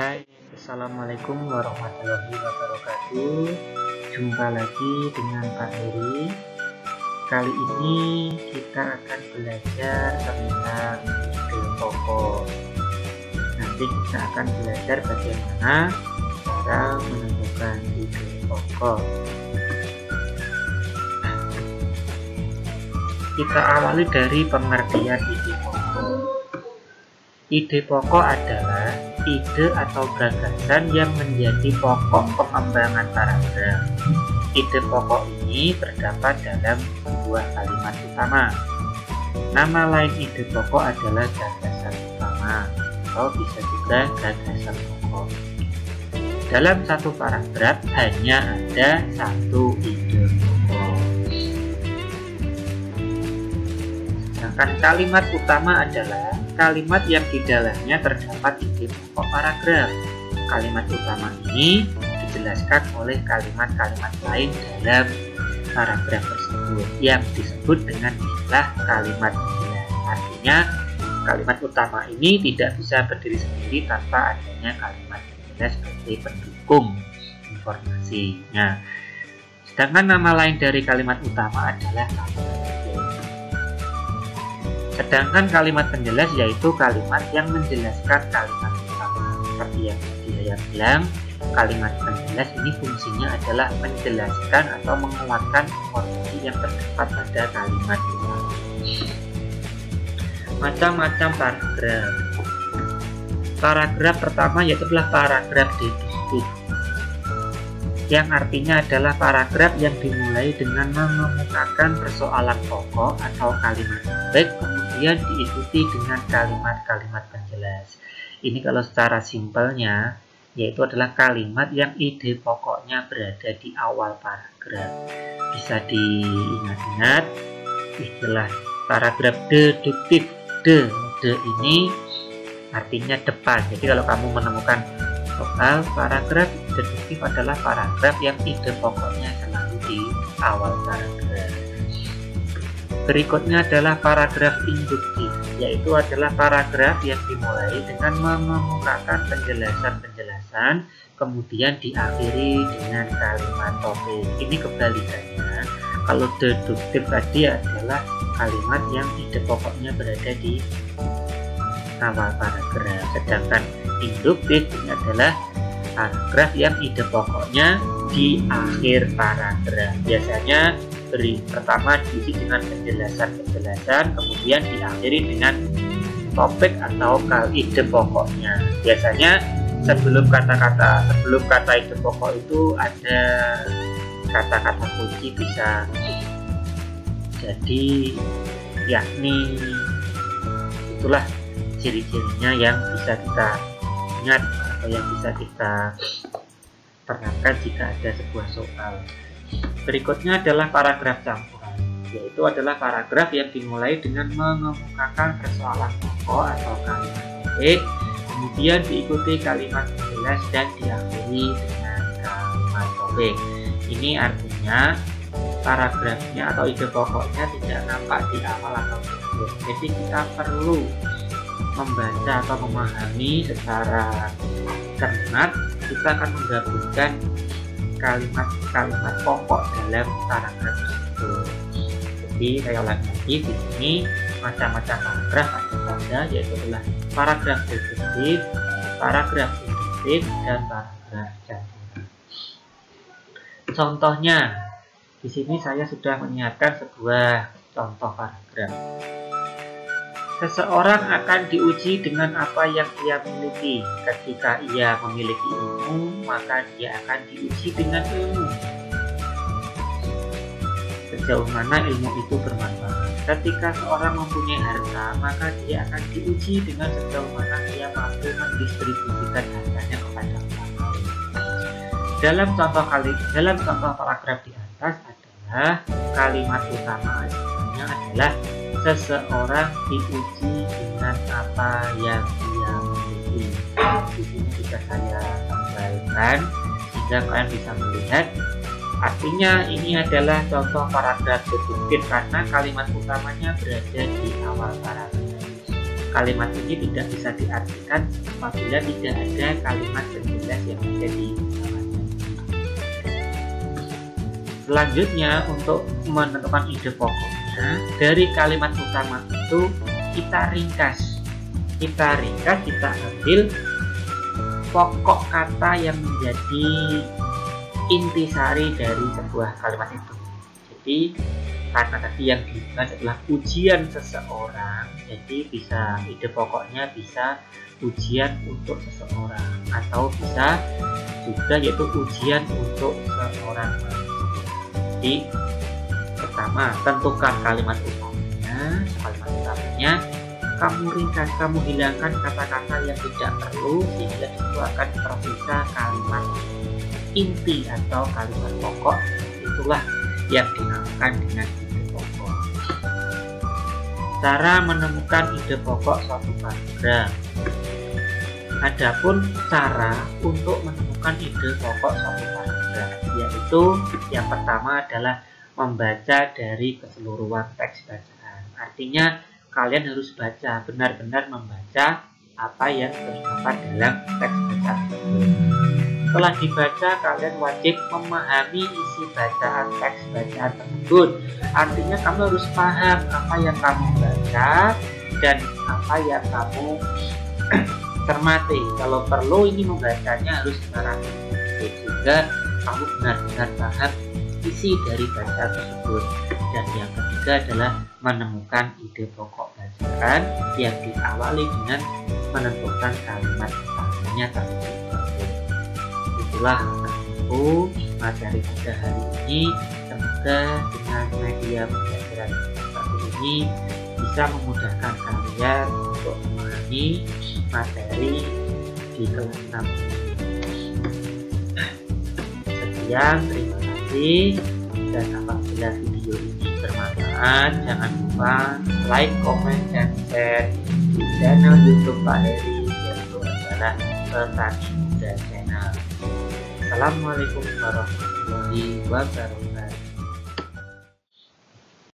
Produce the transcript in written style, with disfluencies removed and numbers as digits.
Hai, Assalamualaikum warahmatullahi wabarakatuh. Jumpa lagi dengan Pak Heri. Kali ini kita akan belajar tentang ide pokok. Nanti kita akan belajar bagaimana cara menentukan ide pokok. Kita awali dari pengertian ide pokok. Ide pokok adalah ide atau gagasan yang menjadi pokok pengembangan paragraf. Ide pokok ini terdapat dalam sebuah kalimat utama. Nama lain ide pokok adalah gagasan utama atau bisa juga gagasan pokok. Dalam satu paragraf hanya ada satu ide pokok. Sedangkan kalimat utama adalah kalimat yang di dalamnya terdapat ide pokok paragraf. Kalimat utama ini dijelaskan oleh kalimat-kalimat lain dalam paragraf tersebut yang disebut dengan istilah kalimat penjelas. Artinya, kalimat utama ini tidak bisa berdiri sendiri tanpa adanya kalimat penjelas sebagai pendukung informasinya. Sedangkan nama lain dari kalimat utama adalah kalimat penjelas. Sedangkan kalimat penjelas yaitu kalimat yang menjelaskan kalimat utama. Seperti yang saya bilang, kalimat penjelas ini fungsinya adalah menjelaskan atau menguatkan informasi yang terdapat pada kalimat utama. Macam-macam paragraf. Paragraf pertama yaitu paragraf deduktif, yang artinya adalah paragraf yang dimulai dengan mengemukakan persoalan pokok atau kalimat topik, kemudian diikuti dengan kalimat-kalimat penjelas. Ini kalau secara simpelnya, yaitu adalah kalimat yang ide pokoknya berada di awal paragraf. Bisa diingat-ingat istilah paragraf deduktif. De ini artinya depan. Jadi kalau kamu menemukan soal paragraf deduktif adalah paragraf yang ide pokoknya selalu di awal paragraf. Berikutnya adalah paragraf induktif, yaitu adalah paragraf yang dimulai dengan mengemukakan penjelasan-penjelasan, kemudian diakhiri dengan kalimat topik. Ini kebalikannya. Kalau deduktif tadi adalah kalimat yang ide pokoknya berada di awal paragraf, sedangkan induktif ini adalah paragraf yang ide pokoknya di akhir paragraf. Biasanya pertama diisi dengan penjelasan-penjelasan, kemudian diakhiri dengan topik atau ide pokoknya. Biasanya sebelum kata ide pokok itu ada kata-kata kunci, bisa jadi yakni itulah ciri-cirinya yang bisa kita ingat atau yang bisa kita terapkan jika ada sebuah soal. Berikutnya adalah paragraf campuran, yaitu adalah paragraf yang dimulai dengan mengemukakan persoalan pokok atau kalimat topik, kemudian diikuti kalimat penjelas dan diakhiri dengan kalimat topik. Ini artinya paragrafnya atau ide pokoknya tidak nampak di awal atau di akhir. Jadi kita perlu membaca atau memahami secara cermat. Kita akan menggabungkan kalimat-kalimat pokok dalam paragraf tersebut. Jadi saya ulangi lagi, di sini macam-macam paragraf ada, yaitu adalah paragraf deduktif, paragraf induktif, dan paragraf campuran. Contohnya, di sini saya sudah menyiapkan sebuah contoh paragraf. Seseorang akan diuji dengan apa yang ia miliki. Ketika ia memiliki ilmu, maka dia akan diuji dengan ilmu. Sejauh mana ilmu itu bermanfaat. Ketika seorang mempunyai harta, maka dia akan diuji dengan sejauh mana ia mampu mendistribusikan hartanya kepada orang lain. Dalam contoh paragraf di atas adalah kalimat utama adalah seseorang diuji dengan apa yang ia miliki. Di sini sudah saya sampaikan sehingga kalian bisa melihat. Artinya ini adalah contoh paragraf deduktif karena kalimat utamanya berada di awal paragraf. kalimat ini tidak bisa diartikan apabila tidak ada kalimat penjelas yang ada di bawahnya. Selanjutnya, untuk menentukan ide pokoknya, dari kalimat utama itu kita ringkas, kita ambil pokok kata yang menjadi intisari dari sebuah kalimat itu. Jadi karena tadi yang dibahas adalah ujian seseorang, jadi bisa ide pokoknya bisa ujian untuk seseorang, atau bisa juga yaitu ujian untuk seorang manusia. Jadi pertama, tentukan kalimat utamanya. Kamu ringkas, kamu hilangkan kata-kata yang tidak perlu, sehingga itu akan tersisa kalimat inti atau kalimat pokok. Itulah yang dinamakan dengan ide pokok. Cara menemukan ide pokok suatu paragraf. Adapun cara untuk menemukan ide pokok suatu paragraf, yaitu yang pertama adalah membaca dari keseluruhan teks bacaan. Artinya kalian harus baca, benar-benar membaca apa yang terdapat dalam teks bacaan tersebut. Setelah dibaca, kalian wajib memahami isi bacaan teks bacaan tersebut. Artinya kamu harus paham apa yang kamu baca dan apa yang kamu cermati. Kalau perlu ini membacanya harus secara sehingga kamu benar-benar paham isi dari bacaan tersebut. Dan yang ketiga adalah menemukan ide pokok bacaan yang diawali dengan menentukan kalimat utamanya tersebut. Itulah aku materi pada hari ini. Semoga dengan media pembelajaran seperti ini bisa memudahkan kalian untuk memahami materi di kelas 6. Sekian, terima kasih. Dan apabila video ini bermanfaat, jangan lupa like, comment, dan share di channel YouTube Pak Heri, yaitu adalah Petani Muda Channel. Assalamualaikum warahmatullahi wabarakatuh.